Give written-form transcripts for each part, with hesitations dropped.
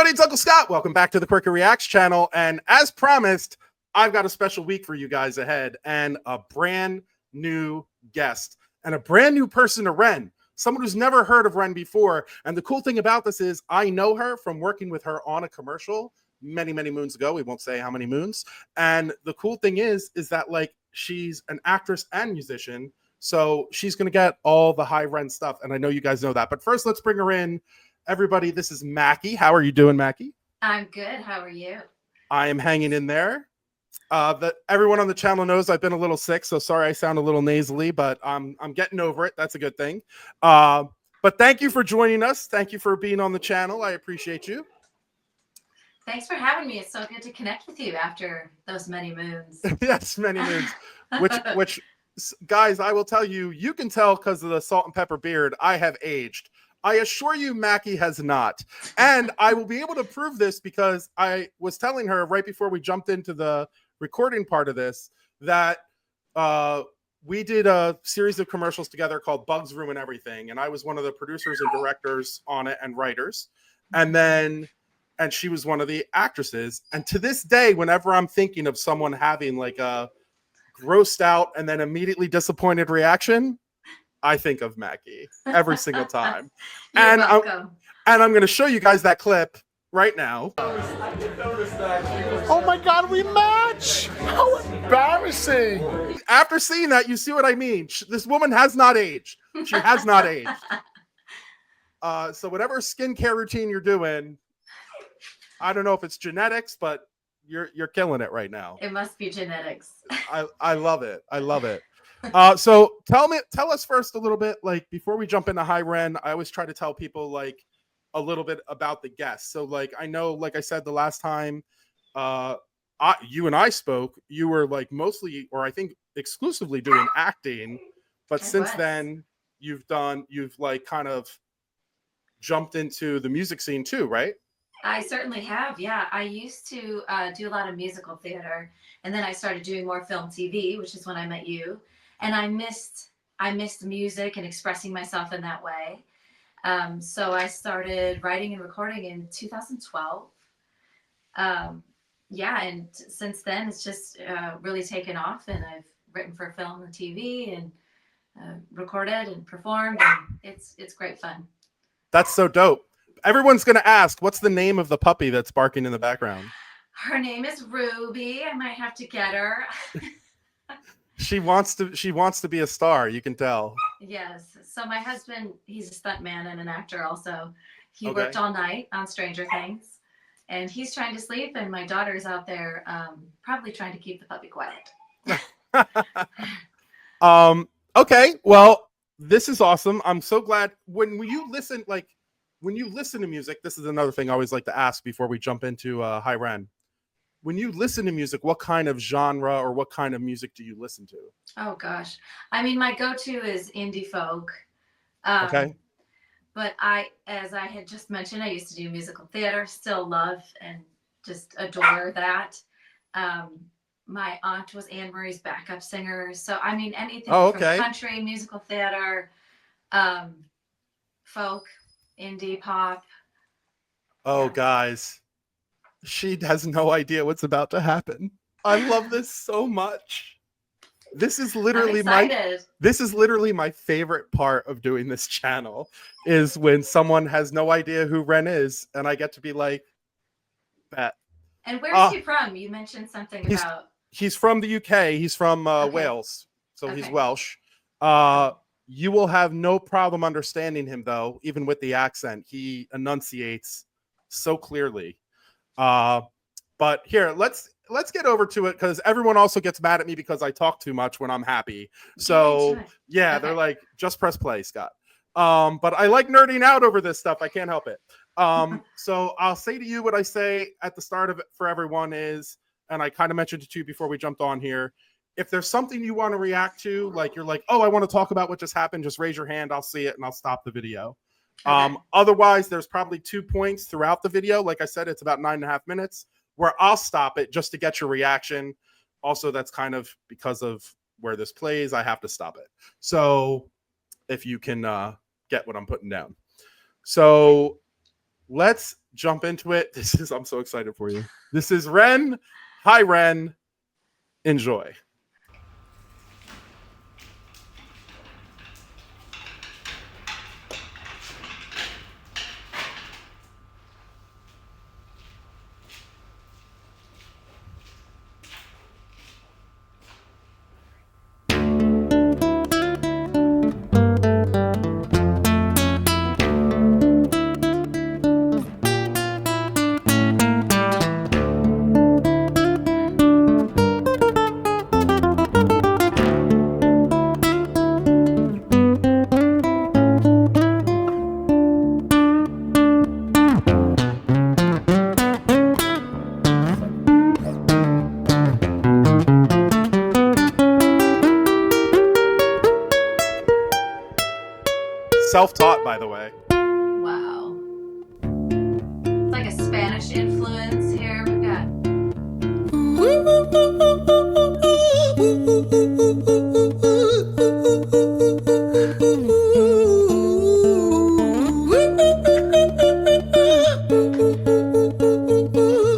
everybody, it's Uncle Scott. Welcome back to the QwerkyReax channel. And as promised, I've got a special week for you guys ahead and a brand new guest and a brand new person to Ren, someone who's never heard of Ren before. And the cool thing about this is I know her from working with her on a commercial many, many moons ago. We won't say how many moons. And the cool thing is that like she's an actress and musician. So she's going to get all the HI REN stuff. And I know you guys know that. But first, let's bring her in. Everybody, this is Makie. How are you doing, Makie? I'm good. How are you? I am hanging in there. Everyone on the channel knows I've been a little sick, so sorry I sound a little nasally, but I'm getting over it. That's a good thing. But thank you for joining us. Thank you for being on the channel. I appreciate you. Thanks for having me. It's so good to connect with you after those many moons. Yes, many moons. Which, guys, I will tell you, you can tell because of the salt and pepper beard, I have aged. I assure you, Makie has not. And I will be able to prove this because I was telling her right before we jumped into the recording part of this that we did a series of commercials together called Bugs Ruin Everything. And I was one of the producers and directors on it and writers. And she was one of the actresses. And to this day, whenever I'm thinking of someone having like a grossed out and then immediately disappointed reaction, I think of Makie every single time. You're welcome. I'm going to show you guys that clip right now. Oh my God, we match! How embarrassing! After seeing that, you see what I mean. This woman has not aged. She has not aged. So whatever skincare routine you're doing, I don't know if it's genetics, but you're killing it right now. It must be genetics. I love it. I love it. So tell us first a little bit, like before we jump into HI REN, I always try to tell people like a little bit about the guests. So like, I know, like I said, the last time you and I spoke, you were like mostly, or I think exclusively doing acting, but since then you've like kind of jumped into the music scene too, right? I certainly have. Yeah. I used to do a lot of musical theater, and then I started doing more film TV, which is when I met you. And I missed music and expressing myself in that way. So I started writing and recording in 2012. Yeah, and since then it's just really taken off, and I've written for film and TV and recorded and performed, and it's great fun. That's so dope. Everyone's gonna ask, what's the name of the puppy that's barking in the background? Her name is Ruby. I might have to get her. She wants to be a star, you can tell. Yes. So my husband, he's a stuntman and an actor also. He worked all night on Stranger Things, and he's trying to sleep, and my daughter's out there probably trying to keep the puppy quiet. Okay, well, this is awesome. I'm so glad when you listen to music, this is another thing I always like to ask before we jump into HI REN. When you listen to music, what kind of genre or what kind of music do you listen to? Oh gosh. I mean, my go-to is indie folk. Okay. But as I had just mentioned, I used to do musical theater, still love and just adore that. My aunt was Anne Murray's backup singer. So, I mean, anything from country, musical theater, folk, indie, pop. Oh, yeah. Guys. She has no idea what's about to happen. I love this so much. This is literally my favorite part of doing this channel is when someone has no idea who Ren is and I get to be like that. And where's he from? You mentioned something about he's from the UK. He's from Wales. So he's Welsh. You will have no problem understanding him though, even with the accent. He enunciates so clearly. But here, let's get over to it because everyone also gets mad at me because I talk too much when I'm happy. So yeah, they're like, just press play, Scott. But I like nerding out over this stuff. I can't help it. So I'll say to you what I say at the start of it for everyone is, and I kind of mentioned it to you before we jumped on here. If there's something you want to react to, like you're like, oh, I want to talk about what just happened, just raise your hand. I'll see it and I'll stop the video. Otherwise, there's probably 2 points throughout the video. Like I said, it's about 9.5 minutes where I'll stop it just to get your reaction. Also, that's kind of because of where this plays, I have to stop it. So if you can get what I'm putting down. So let's jump into it. I'm so excited for you. This is Ren. Hi, Ren. Enjoy. Self-taught, by the way. Wow. It's like a Spanish influence here. We've got.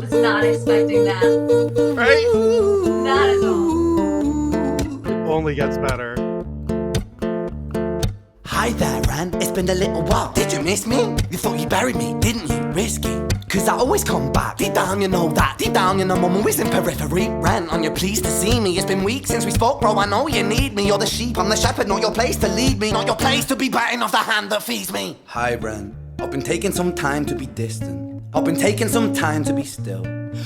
Was not expecting that. Right? Not at all. Only gets better. Hi there, Ren. It's been a little while. Did you miss me? You thought you buried me, didn't you? Risky. Cause I always come back. Deep down, you know that. Deep down, you know I'm always in periphery. Ren, are you pleased to see me? It's been weeks since we spoke, bro. I know you need me. You're the sheep, I'm the shepherd. Not your place to lead me. Not your place to be biting off the hand that feeds me. Hi, Ren. I've been taking some time to be distant. I've been taking some time to be still.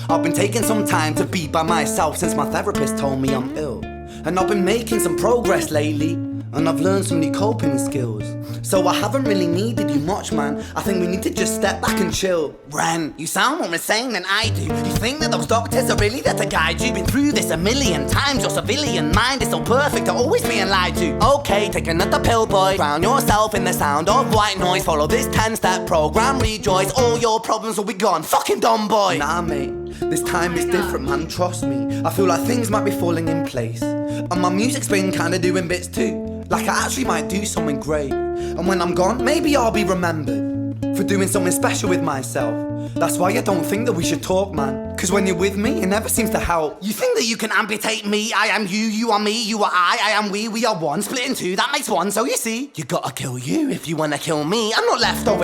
I've been taking some time to be by myself since my therapist told me I'm ill. And I've been making some progress lately. And I've learned some new coping skills. So I haven't really needed you much, man. I think we need to just step back and chill. Ren, you sound more insane than I do. You think that those doctors are really there to guide you? Been through this a million times. Your civilian mind is so perfect to always being lied to. Okay, take another pill, boy. Drown yourself in the sound of white noise. Follow this 10-step program, rejoice. All your problems will be gone. Fucking dumb boy. Nah, mate. This time is different, man. Trust me. I feel like things might be falling in place. And my music's been kinda doing bits too. Like I actually might do something great. And when I'm gone, maybe I'll be remembered for doing something special with myself. That's why I don't think that we should talk, man. Cause when you're with me, it never seems to help. You think that you can amputate me? I am you, you are me, you are I am we are one. Split in two, that makes one. So you see, you gotta kill you if you wanna kill me. I'm not left over.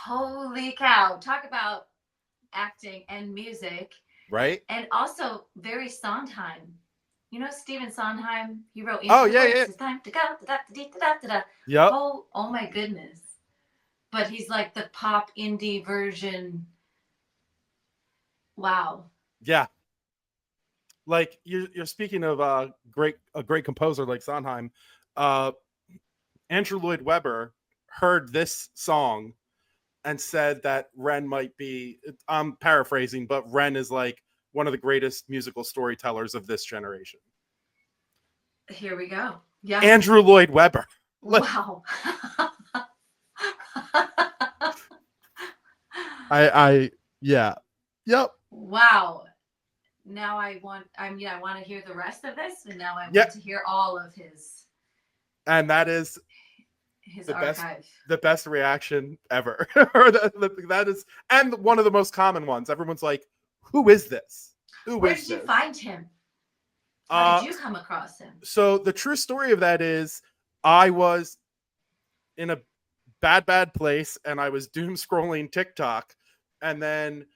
Holy cow. Talk about acting and music. Right? And also very Sondheim. You know Stephen Sondheim? He wrote Oh, yeah, yeah. It's time to go. Da-da-da-da-da-da-da. Yep. Oh my goodness. But he's like the pop indie version. Wow. Yeah. Like you're speaking of a great composer like Sondheim. Andrew Lloyd Webber heard this song and said that Ren might be, I'm paraphrasing, but Ren is like one of the greatest musical storytellers of this generation. Here we go. Yeah. Andrew Lloyd Webber. Wow. Yeah. Yep. Wow. Now I want to hear the rest of this, and now I want to hear all of his. And that is his archive. The best reaction ever. Or that is, and one of the most common ones. Everyone's like, "Who is this? Where did you find him? How did you come across him?" So the true story of that is, I was in a bad place, and I was doom scrolling TikTok, and then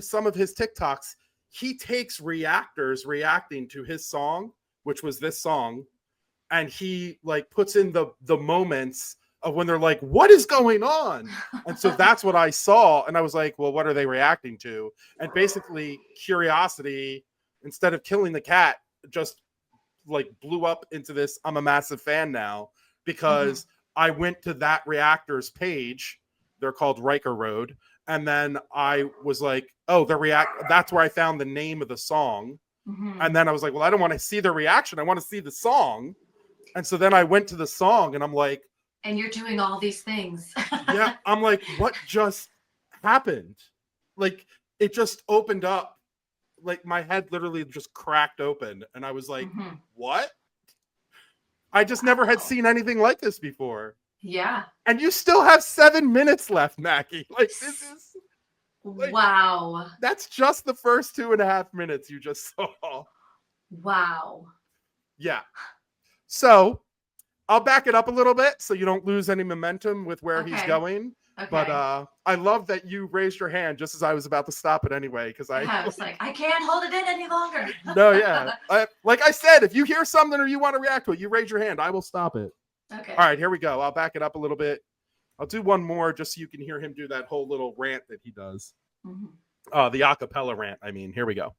some of his TikToks, he takes reactors reacting to his song, which was this song, and he like puts in the moments of when they're like, "What is going on?" And so that's what I saw, and I was like, "Well, what are they reacting to?" And basically, curiosity, instead of killing the cat, just like blew up into this. I'm a massive fan now because I went to that reactor's page. They're called Riker Road. And then I was like, oh, that's where I found the name of the song. And then I was like, well, I don't want to see the reaction. I want to see the song. And so then I went to the song and I'm like, and you're doing all these things. Yeah. I'm like, what just happened? Like, it just opened up. Like, my head literally just cracked open. And I was like, what? I just never had seen anything like this before. Yeah. And you still have 7 minutes left, Makie. Like, this is like, Wow. that's just the first 2.5 minutes you just saw. Wow. Yeah. So I'll back it up a little bit so you don't lose any momentum with where he's Okay. going. Okay. But I love that you raised your hand just as I was about to stop it anyway, because I was like, I can't hold it in any longer. no, yeah. Like I said, if you hear something or you want to react to it, you raise your hand. I will stop it. Okay. All right, here we go. I'll back it up a little bit. I'll do one more just so you can hear him do that whole little rant that he does. The acapella rant, I mean. Here we go.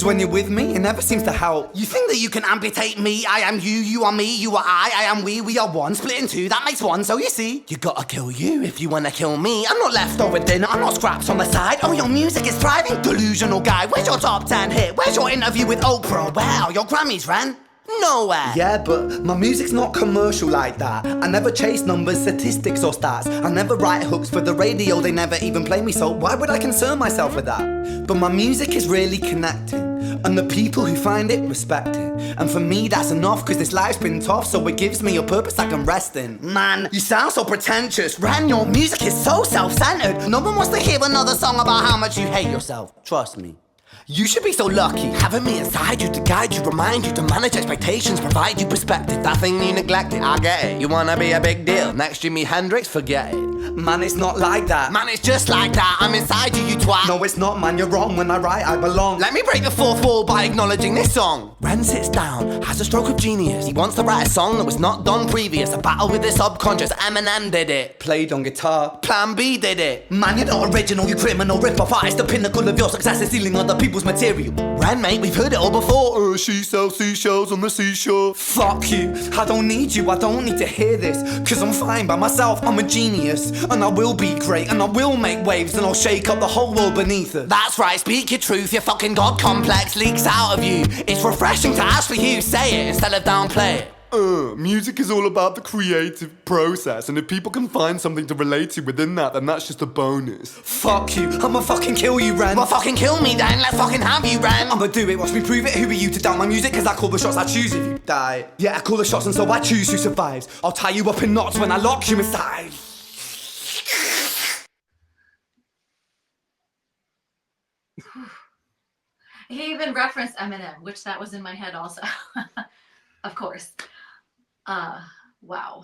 When you're with me, it never seems to help. You think that you can amputate me? I am you, you are me, you are I am we are one. Split in two, that makes one. So you see, you gotta kill you if you wanna kill me. I'm not leftover dinner, I'm not scraps on the side. Oh, your music is thriving, delusional guy. Where's your top 10 hit? Where's your interview with Oprah? Wow, your Grammys ran nowhere. Yeah, but my music's not commercial like that. I never chase numbers, statistics or stats. I never write hooks for the radio, they never even play me, so why would I concern myself with that? But my music is really connecting, and the people who find it respect it. And for me that's enough, cause this life's been tough, so it gives me a purpose I can rest in. Man, you sound so pretentious. Ren, your music is so self-centered. No one wants to hear another song about how much you hate yourself. Trust me. You should be so lucky, having me inside you to guide you, remind you, to manage expectations, provide you perspective. That thing you neglected, I get it. You wanna be a big deal, next Jimi Hendrix, forget it. Man, it's not like that. Man, it's just like that. I'm inside you, you twat. No, it's not, man, you're wrong. When I write, I belong. Let me break the fourth wall by acknowledging this song. Ren sits down, has a stroke of genius. He wants to write a song that was not done previous. A battle with the subconscious, Eminem did it. Played on guitar, Plan B did it. Man, you're not original, you criminal rip-off artist. The pinnacle of your success is stealing other people's material. Ren, mate, we've heard it all before. She sells seashells on the seashore. Fuck you, I don't need you, I don't need to hear this. Cause I'm fine by myself, I'm a genius. And I will be great, and I will make waves, and I'll shake up the whole world beneath it. That's right, speak your truth, your fucking god complex leaks out of you. It's refreshing to actually hear you say it instead of downplay it. Music is all about the creative process, and if people can find something to relate to within that, then that's just a bonus. Fuck you, I'ma fucking kill you, Ren. Well, fucking kill me then, let's fucking have you, Ren. I'ma do it, watch me prove it. Who are you to doubt my music? Cause I call the shots, I choose if you die. Yeah, I call the shots and so I choose who survives. I'll tie you up in knots when I lock you inside. He even referenced Eminem, which that was in my head also. Of course. Wow.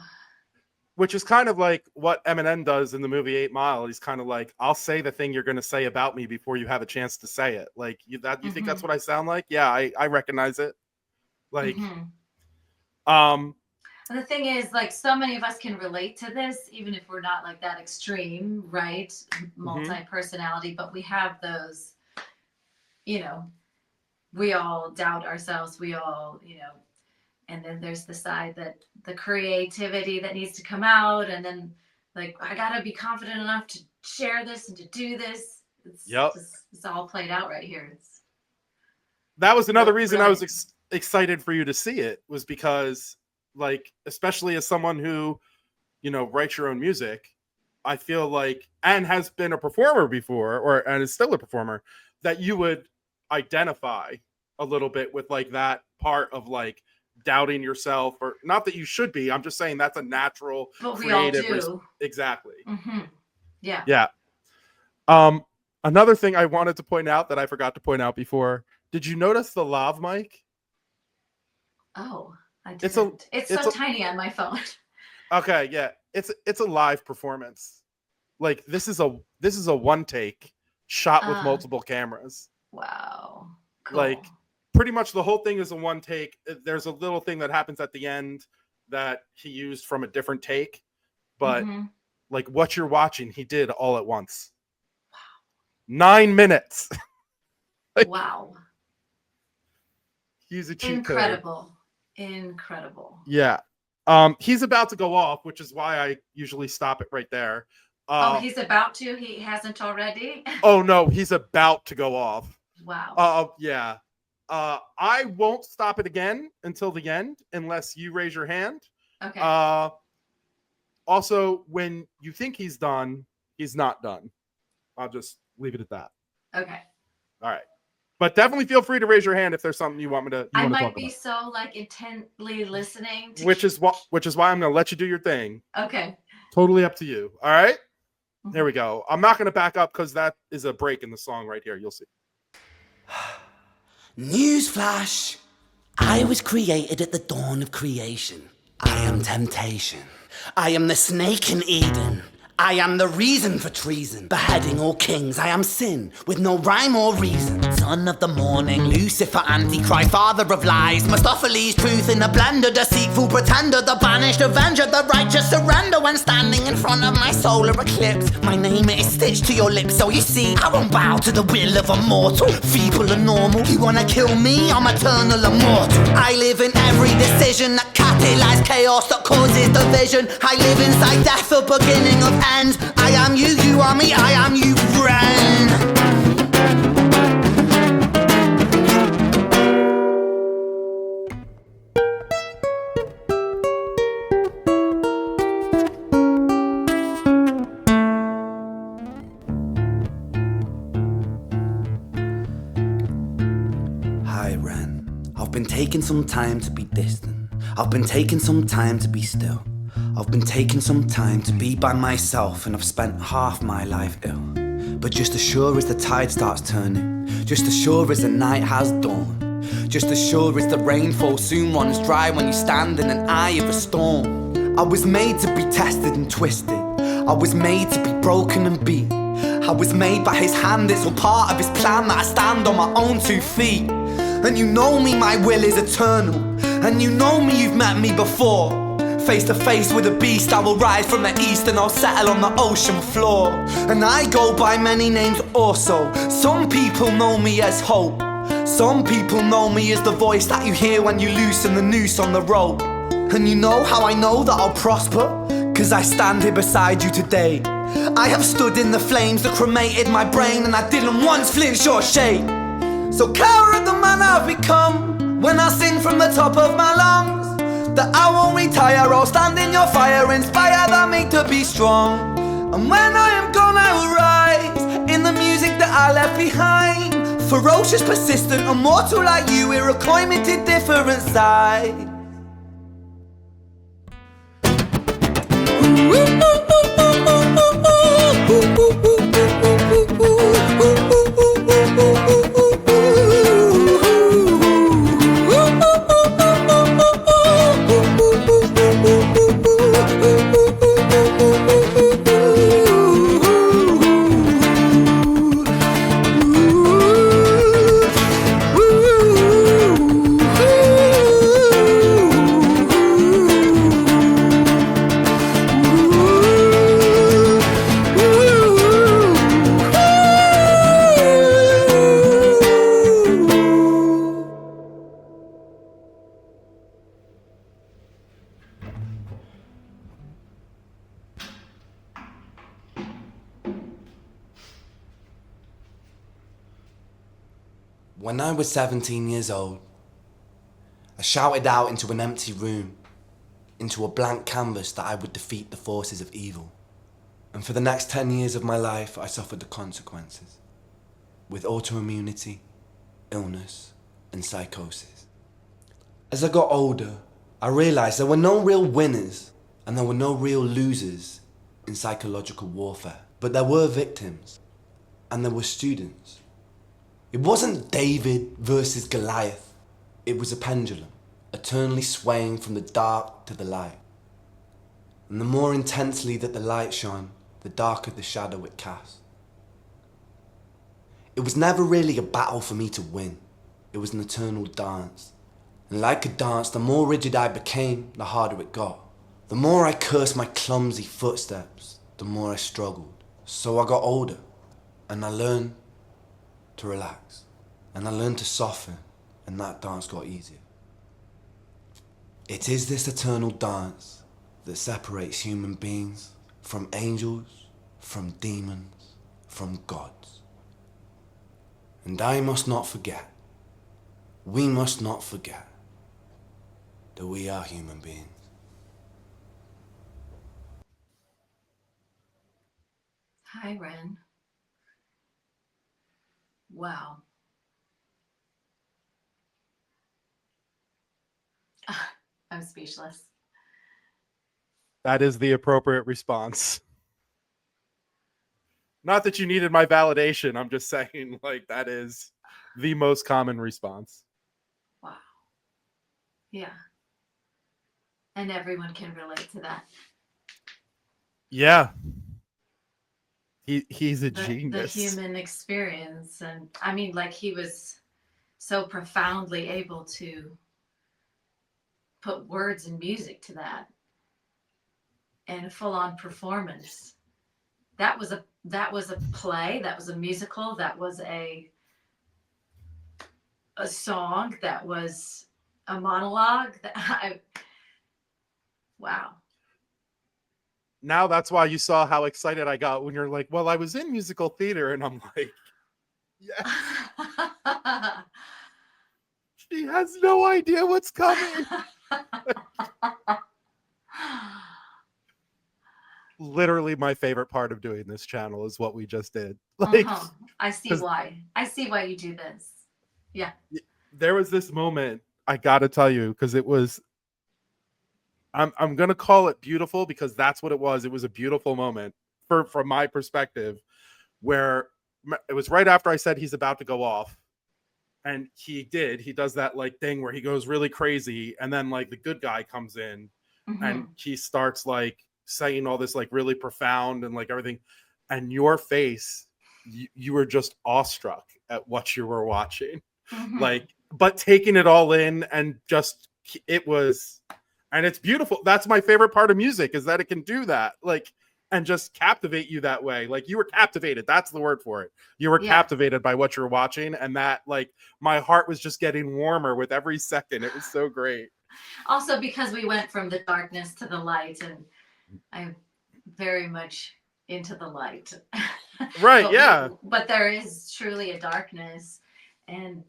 Which is kind of like what Eminem does in the movie 8 Mile. He's kind of like, I'll say the thing you're going to say about me before you have a chance to say it. Like, you think that's what I sound like? Yeah, I recognize it. Like, And the thing is, like, so many of us can relate to this, even if we're not like that extreme, right? Multi-personality, but we have those, you know, we all doubt ourselves. We all, you know, and then there's the side that the creativity that needs to come out. And then like, I gotta be confident enough to share this and to do this. It's all played out right here. That was another reason I was excited for you to see it, was because, like, especially as someone who, you know, writes your own music, I feel like, and has been a performer before, and is still a performer, that you would identify a little bit with like that part of like doubting yourself, or not that you should be. I'm just saying that's a natural, but creative. We all do. Exactly. Yeah. Yeah. Another thing I wanted to point out that I forgot to point out before. Did you notice the lav mic? Oh, I didn't. It's so tiny on my phone. Okay, yeah. It's a live performance. Like, this is a one take shot with multiple cameras. Wow. Cool. Like, pretty much the whole thing is a one take. There's a little thing that happens at the end that he used from a different take, but like what you're watching, he did all at once. Wow. 9 minutes. Like, wow. He's a cheat code. Incredible. Yeah. He's about to go off, which is why I usually stop it right there. He's about to? He hasn't already? Oh no, he's about to go off. Wow. Yeah. I won't stop it again until the end unless you raise your hand. Okay. Also, when you think he's done, he's not done. I'll just leave it at that. Okay. All right. But definitely feel free to raise your hand if there's something you want me to. I want to might talk be about. so like intently listening. Which is why I'm gonna let you do your thing. Okay. Totally up to you. All right. Mhm. There we go. I'm not gonna back up because that is a break in the song right here. You'll see. Newsflash! I was created at the dawn of creation. I am temptation. I am the snake in Eden. I am the reason for treason. Beheading all kings, I am sin, with no rhyme or reason. Son of the morning, Lucifer, Antichrist, father of lies. Mephistophelies, truth in a blender, deceitful pretender, the banished avenger, the righteous surrender. When standing in front of my solar eclipse, my name is stitched to your lips. So you see, I won't bow to the will of a mortal. Feeble and normal, you wanna kill me? I'm eternal immortal. I live in every decision that catalyzes chaos, that causes division. I live inside death, the beginning of end. I am you, you are me, I am you, Ren. Hi, Ren. I've been taking some time to be distant. I've been taking some time to be still. I've been taking some time to be by myself, and I've spent half my life ill. But just as sure as the tide starts turning, just as sure as the night has dawned, just as sure as the rainfall soon runs dry when you stand in an eye of a storm. I was made to be tested and twisted. I was made to be broken and beat. I was made by his hand, it's all part of his plan that I stand on my own 2 feet. And you know me, my will is eternal. And you know me, you've met me before. Face to face with a beast, I will rise from the east and I'll settle on the ocean floor. And I go by many names also. Some people know me as hope. Some people know me as the voice that you hear when you loosen the noose on the rope. And you know how I know that I'll prosper? Cause I stand here beside you today. I have stood in the flames that cremated my brain, and I didn't once flinch or shake. So coward the man I've become, when I sing from the top of my lungs, that I won't retire, I'll stand in your fire, inspired I make to be strong. And when I am gone I will rise, in the music that I left behind. Ferocious, persistent, immortal like you, we're a climate different side. When I was 17 years old, I shouted out into an empty room, into a blank canvas, that I would defeat the forces of evil. And for the next 10 years of my life, I suffered the consequences, with autoimmunity, illness, and psychosis. As I got older, I realized there were no real winners and there were no real losers in psychological warfare. But there were victims, and there were students. It wasn't David versus Goliath. It was a pendulum, eternally swaying from the dark to the light. And the more intensely that the light shone, the darker the shadow it cast. It was never really a battle for me to win. It was an eternal dance. And like a dance, the more rigid I became, the harder it got. The more I cursed my clumsy footsteps, the more I struggled. So I got older, and I learned to relax, and I learned to soften, and that dance got easier. It is this eternal dance that separates human beings from angels, from demons, from gods. And I must not forget, we must not forget, that we are human beings. Hi, Ren. Wow. I'm speechless. That is the appropriate response. Not that you needed my validation. I'm just saying, like, that is the most common response. Wow. Yeah. And everyone can relate to that. Yeah. He's a The genius. human experience. And I mean, like, he was so profoundly able to put words and music to that, and a full-on performance. That was a play, that was a musical, that was a song, that was a monologue. Wow. Now that's why you saw how excited I got when you're like, well, I was in musical theater, and I'm like, yeah. She has no idea what's coming. Literally my favorite part of doing this channel is what we just did. Like, I see why. I see why you do this. Yeah. There was this moment, I gotta tell you, because it was, I'm gonna call it beautiful, because that's what it was. It was a beautiful moment from my perspective, where it was right after I said he's about to go off. And he does that like thing where he goes really crazy, and then like the good guy comes in, and he starts like saying all this like really profound and like everything, and your face, you were just awestruck at what you were watching, like, but taking it all in, and just, it was, and it's beautiful. That's my favorite part of music, is that it can do that, like, and just captivate you that way. Like, you were captivated. That's the word for it. You were captivated by what you're watching, and that, like, my heart was just getting warmer with every second. It was so great. Also, because we went from the darkness to the light, and I'm very much into the light. Right. But yeah. But there is truly a darkness, and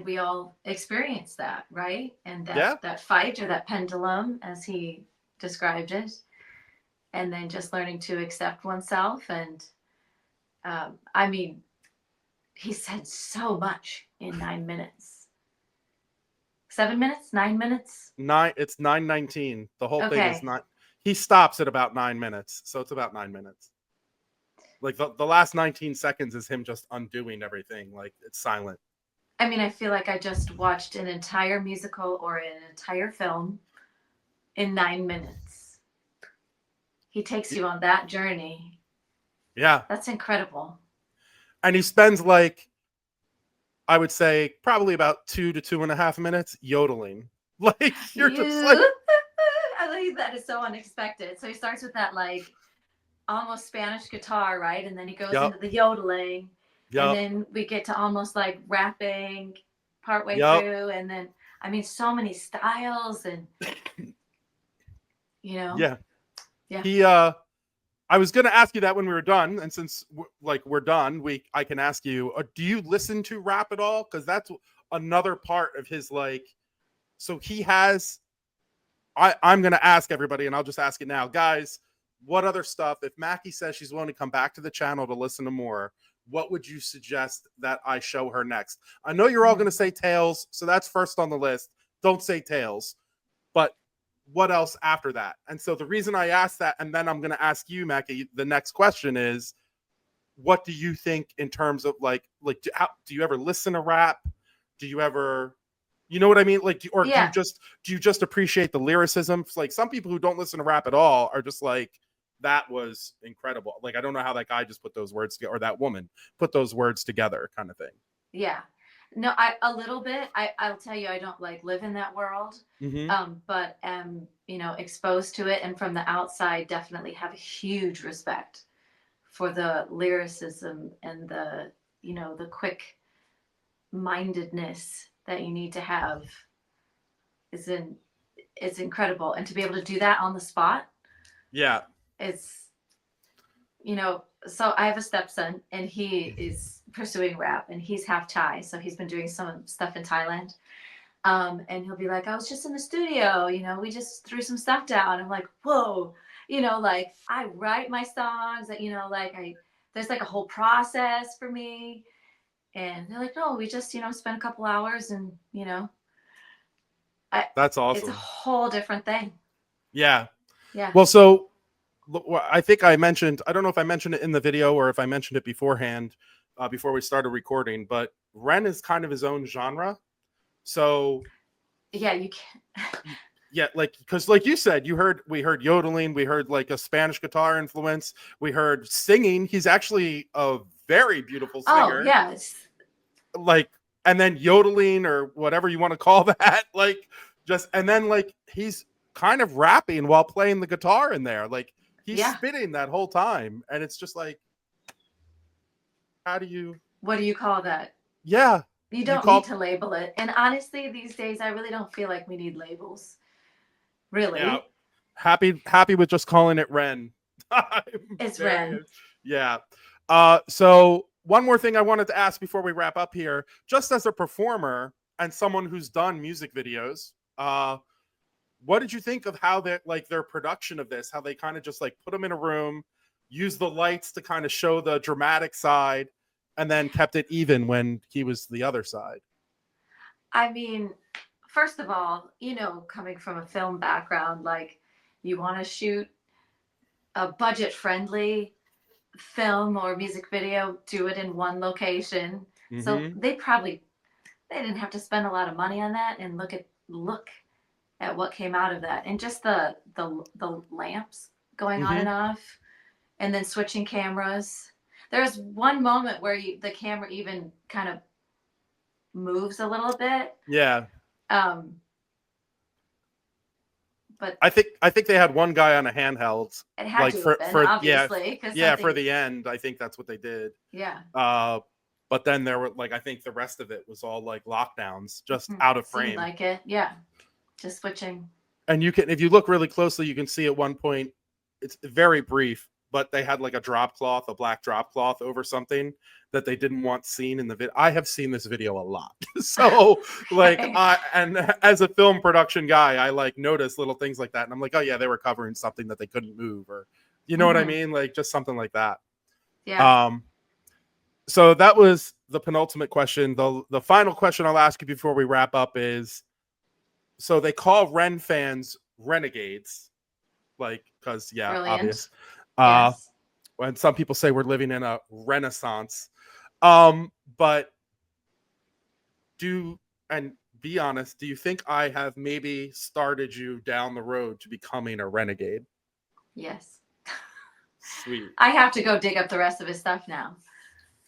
we all experience that, right? And that fight, or that pendulum, as he described it, and then just learning to accept oneself. And I mean, he said so much in 9 minutes. 7 minutes? 9 minutes? It's 9:19. The whole thing is not. He stops at about 9 minutes, so it's about 9 minutes. Like, the last 19 seconds is him just undoing everything. Like, it's silent. I mean, I feel like I just watched an entire musical or an entire film in 9 minutes. He takes you on that journey. Yeah. That's incredible. And he spends, like, I would say probably about 2 to 2.5 minutes yodeling. Like, you're just like, I think that is so unexpected. So he starts with that like almost Spanish guitar, right? And then he goes into the yodeling. And then we get to almost like rapping partway through. And then, I mean, so many styles, and, you know. Yeah. He, I was going to ask you that when we were done. And since we're done, I can ask you, do you listen to rap at all? Because that's another part of his, like, so he has, I'm going to ask everybody, and I'll just ask it now. Guys, what other stuff, if Makie says she's willing to come back to the channel to listen to more, what would you suggest that I show her next? I know you're all going to say Tails, so that's first on the list. Don't say Tails. But what else after that? And so the reason I asked that, and then I'm going to ask you, Makie, the next question is, what do you think in terms of like do you ever listen to rap? Do you ever, you know what I mean? Like, do you just appreciate the lyricism? Like, some people who don't listen to rap at all are just like, that was incredible. Like, I don't know how that guy just put those words together, or that woman put those words together, kind of thing. Yeah. No, a little bit. I'll tell you, I don't like live in that world, but am, you know, exposed to it, and from the outside, definitely have a huge respect for the lyricism and the, you know, the quick mindedness that you need to have. It's incredible, and to be able to do that on the spot. Yeah. It's, you know, so I have a stepson, and he is pursuing rap, and he's half Thai. So he's been doing some stuff in Thailand. And he'll be like, I was just in the studio, you know, we just threw some stuff down. I'm like, whoa, you know, like, I write my songs that, you know, like there's like a whole process for me. And they're like, no, we just, you know, spent a couple hours, and, you know, That's It's a awesome. whole different thing. Yeah. Yeah. Well, so I think I mentioned, I don't know if I mentioned it in the video or if I mentioned it beforehand, before we started recording, but Ren is kind of his own genre. So Yeah, you can. yeah, like, because like you said, we heard yodeling, we heard like a Spanish guitar influence, we heard singing. He's actually a very beautiful singer. Oh, yes. Like, and then yodeling or whatever you want to call that, like, just, and then like he's kind of rapping while playing the guitar in there, like he's Yeah. spitting that whole time, and it's just like, how do you? What do you call that? Yeah, You don't call, need to label it. And honestly, these days, I really don't feel like we need labels. Really. yeah, happy with just calling it Ren. It's Ren. Yeah. So one more thing I wanted to ask before we wrap up here, just as a performer and someone who's done music videos, what did you think of how that, like, their production of this, how they kind of just like put them in a room, use the lights to kind of show the dramatic side, and then kept it even when he was the other side? I mean, first of all, coming from a film background, like you want to shoot a budget friendly film or music video, do it in one location. So Mm-hmm. they didn't have to spend a lot of money on that, and look at what came out of that, and just the lamps going on and off, and then switching cameras. There's one moment where the camera even kind of moves a little bit. Yeah. But I think they had one guy on a handheld, it had like to for have been, obviously, for the end. I think that's what they did. Yeah. But then there were, like, I think the rest of it was all like lockdowns, just out of frame. Seemed like it, yeah. Just switching. And you can, if you look really closely, you can see at one point, it's very brief, but they had like a black drop cloth over something that they didn't want seen in the video. I have seen this video a lot. So like, and as a film production guy, I like notice little things like that. And I'm like, oh yeah, they were covering something that they couldn't move, or, you know what I mean? Like just something like that. Yeah. So that was the penultimate question. The final question I'll ask you before we wrap up is, so they call Ren fans renegades, like, because Brilliant. obvious. Yes. And some people say we're living in a renaissance. But be honest, do you think I have maybe started you down the road to becoming a renegade? Yes. Sweet. I have to go dig up the rest of his stuff now.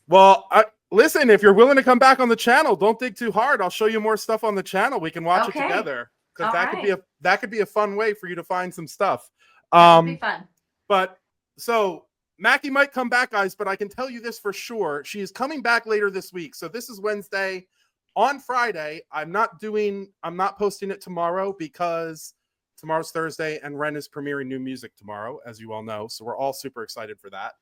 Well, listen, if you're willing to come back on the channel, don't dig too hard. I'll show you more stuff on the channel. We can watch it together, because that could be a fun way for you to find some stuff. That would be fun. But so Makie might come back, guys, but I can tell you this for sure. She is coming back later this week. So this is Wednesday. On Friday, I'm not posting it tomorrow because tomorrow's Thursday and Ren is premiering new music tomorrow, as you all know. So we're all super excited for that.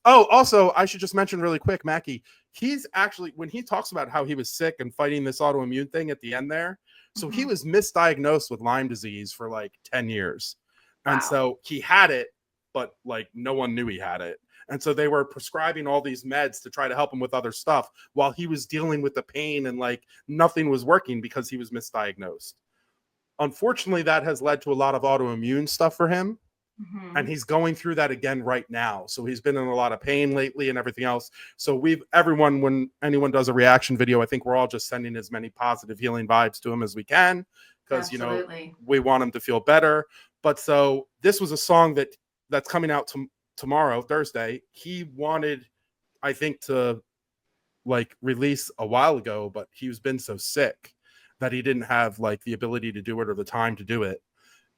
Also, I should just mention really quick, Makie, he's actually, when he talks about how he was sick and fighting this autoimmune thing at the end there, so he was misdiagnosed with Lyme disease for like 10 years. And so he had it, but like no one knew he had it. And so they were prescribing all these meds to try to help him with other stuff while he was dealing with the pain, and like nothing was working because he was misdiagnosed. Unfortunately, that has led to a lot of autoimmune stuff for him. And he's going through that again right now. So he's been in a lot of pain lately and everything else. So when anyone does a reaction video, I think we're all just sending as many positive healing vibes to him as we can, because, we want him to feel better. But so this was a song that's coming out tomorrow, Thursday. He wanted, I think, to like release a while ago, but he's been so sick that he didn't have like the ability to do it or the time to do it.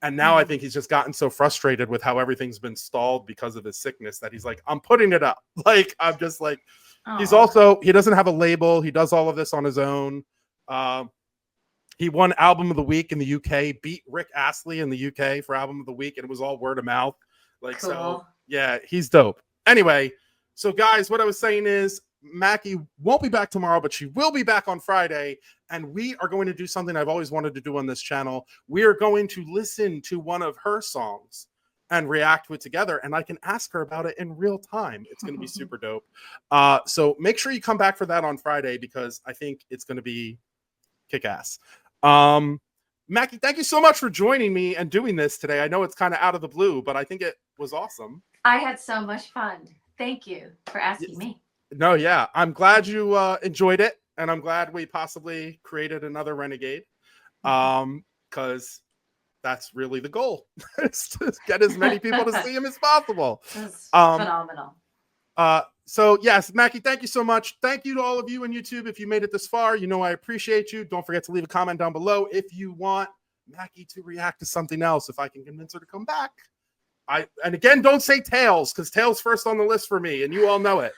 And now I think he's just gotten so frustrated with how everything's been stalled because of his sickness that he's like, I'm putting it up. Like, I'm just like, he doesn't have a label. He does all of this on his own. He won Album of the Week in the UK, beat Rick Astley in the UK for Album of the Week, and it was all word of mouth. Like, cool. So yeah, he's dope. Anyway, so guys, what I was saying is Makie won't be back tomorrow, but she will be back on Friday. And we are going to do something I've always wanted to do on this channel. We are going to listen to one of her songs and react to it together. And I can ask her about it in real time. It's going to be super dope. So make sure you come back for that on Friday, because I think it's going to be kick ass. Makie, thank you so much for joining me and doing this today. I know it's kind of out of the blue, but I think it was awesome. I had so much fun. Thank you for asking me. No, yeah. I'm glad you enjoyed it, and I'm glad we possibly created another Renegade. Because that's really the goal. Is to get as many people to see him as possible. That's phenomenal. So yes, Makie, thank you so much. Thank you to all of you on YouTube. If you made it this far, you know I appreciate you. Don't forget to leave a comment down below if you want Makie to react to something else, if I can convince her to come back. And again, don't say Tails, because Tails first on the list for me, and you all know it.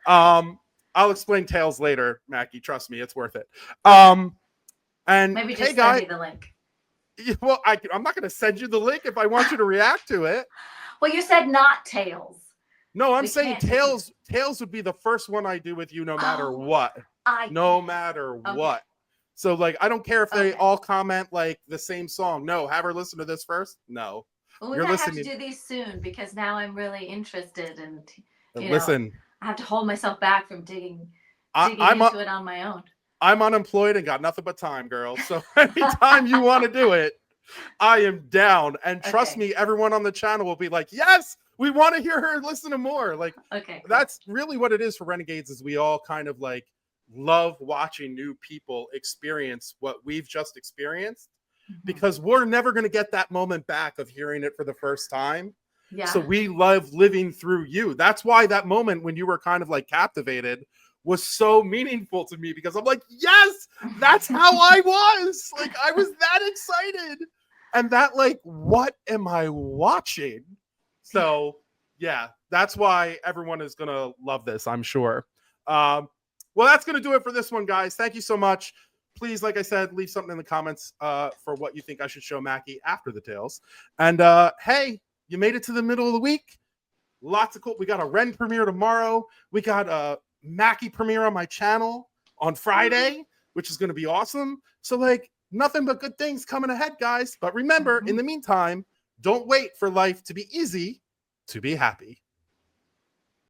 I'll explain Tails later, Makie. Trust me, it's worth it. And Maybe just hey, guys, send me the link. well, I'm not going to send you the link if I want you to react to it. Well, you said not Tails. No, I'm We saying can't do Tails. Tails would be the first one I do with you, no matter what. No matter what. So, like, I don't care if they all comment like the same song. No, have her listen to this first. No, well, we you're might have listening. to do these soon because now I'm really interested, and Listen, I have to hold myself back from digging I'm into it on my own. I'm unemployed and got nothing but time, girl. So anytime you want to do it, I am down. And trust me, everyone on the channel will be like, yes, we want to hear her listen to more. Like, that's really what it is for Renegades, is we all kind of like love watching new people experience what we've just experienced, because we're never going to get that moment back of hearing it for the first time. Yeah. So we love living through you. That's why that moment when you were kind of like captivated was so meaningful to me, because I'm like, yes, that's how I was. Like, I was that excited. And that, like, what am I watching? So yeah, that's why everyone is gonna love this, I'm sure. Well, that's gonna do it for this one, guys. Thank you so much. Please, like I said, leave something in the comments for what you think I should show Makie after the Tails. And hey, you made it to the middle of the week. Lots of cool. We got a Ren premiere tomorrow. We got a Makie premiere on my channel on Friday, which is going to be awesome. So, like, nothing but good things coming ahead, guys. But remember, in the meantime, don't wait for life to be easy to be happy.